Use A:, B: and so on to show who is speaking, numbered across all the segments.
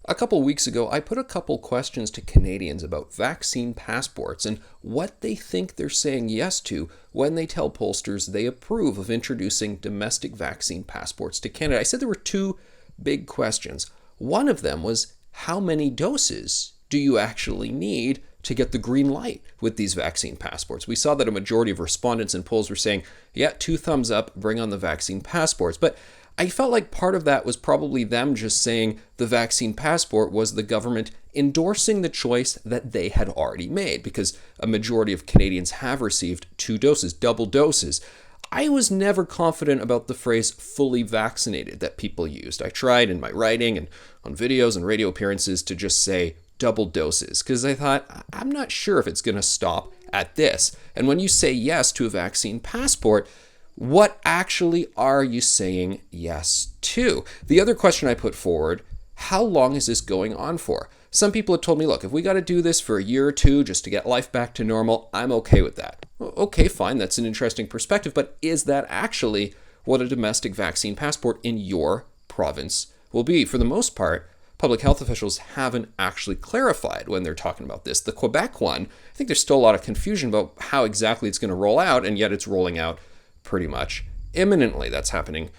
A: A couple weeks ago, I put a couple questions to Canadians about vaccine passports and what they think they're saying yes to when they tell pollsters they approve of introducing domestic vaccine passports to Canada. I said there were two big questions. One of them was, how many doses do you actually need to get the green light with these vaccine passports? We saw that a majority of respondents in polls were saying, yeah, 2 thumbs up, bring on the vaccine passports. But I felt like part of that was probably them just saying the vaccine passport was the government endorsing the choice that they had already made, because a majority of Canadians have received 2 doses, double doses. I was never confident about the phrase fully vaccinated that people used. I tried in my writing and on videos and radio appearances to just say double doses, because I thought, I'm not sure if it's going to stop at this. And when you say yes to a vaccine passport, what actually are you saying yes to? The other question I put forward, how long is this going on for? Some people have told me, look, if we got to do this for a year or two just to get life back to normal, I'm okay with that. Okay, fine, that's an interesting perspective, but is that actually what a domestic vaccine passport in your province will be? For the most part, public health officials haven't actually clarified when they're talking about this. The Quebec one, I think there's still a lot of confusion about how exactly it's going to roll out, and yet it's rolling out pretty much imminently. That's happening,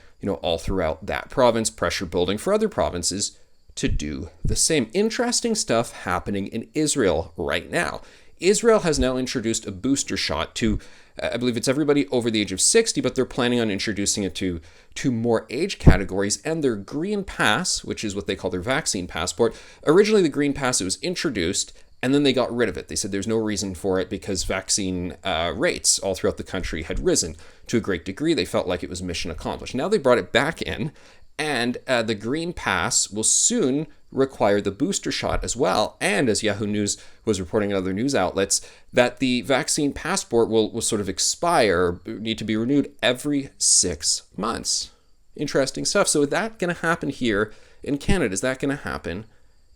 A: all throughout that province, pressure building for other provinces to do the same. Interesting stuff happening in Israel right now. Israel has now introduced a booster shot to, I believe it's everybody over the age of 60, but they're planning on introducing it to more age categories. And their green pass, which is what they call their vaccine passport, originally the green pass, it was introduced and then they got rid of it. They said there's no reason for it because vaccine rates all throughout the country had risen to a great degree. They felt like it was mission accomplished. Now they brought it back in, and the green pass will soon require the booster shot as well. And as Yahoo News was reporting in other news outlets, that the vaccine passport will sort of expire, need to be renewed every 6 months. Interesting stuff. So is that going to happen here in Canada? Is that going to happen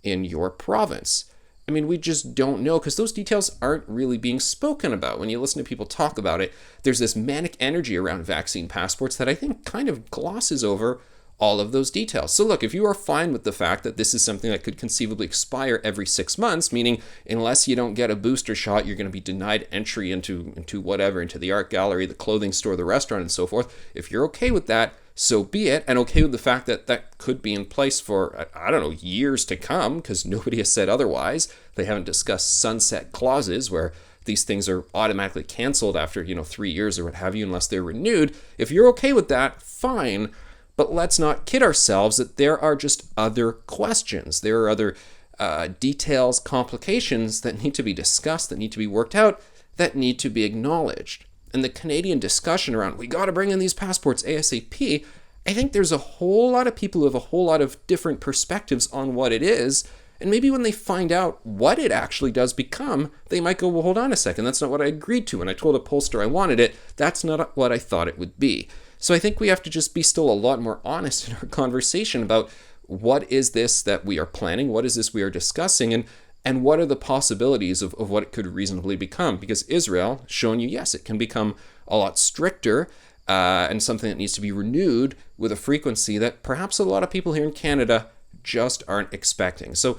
A: in your province? I mean, we just don't know, because those details aren't really being spoken about. When you listen to people talk about it, there's this manic energy around vaccine passports that I think kind of glosses over all of those details. So look, if you are fine with the fact that this is something that could conceivably expire every 6 months, meaning unless you don't get a booster shot, you're going to be denied entry into whatever, into the art gallery, the clothing store, the restaurant, and so forth. If you're okay with that, so be it, and okay with the fact that that could be in place for, I don't know, years to come, because nobody has said otherwise. They haven't discussed sunset clauses where these things are automatically canceled after, 3 years or what have you, unless they're renewed. If you're okay with that, fine, but let's not kid ourselves that there are just other questions. There are other details, complications that need to be discussed, that need to be worked out, that need to be acknowledged. And the Canadian discussion around, we got to bring in these passports ASAP, I think there's a whole lot of people who have a whole lot of different perspectives on what it is. And maybe when they find out what it actually does become, they might go, well, hold on a second, that's not what I agreed to. When I told a pollster I wanted it, that's not what I thought it would be. So I think we have to just be still a lot more honest in our conversation about what is this that we are planning, what is this we are discussing, and what are the possibilities of what it could reasonably become? Because Israel showing you, yes, it can become a lot stricter and something that needs to be renewed with a frequency that perhaps a lot of people here in Canada just aren't expecting. So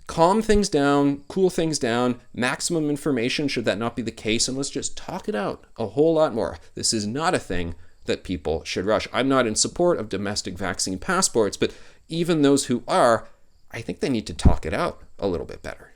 A: calm things down, cool things down, maximum information should that not be the case, and let's just talk it out a whole lot more. This is not a thing that people should rush. I'm not in support of domestic vaccine passports, but even those who are, I think they need to talk it out a little bit better.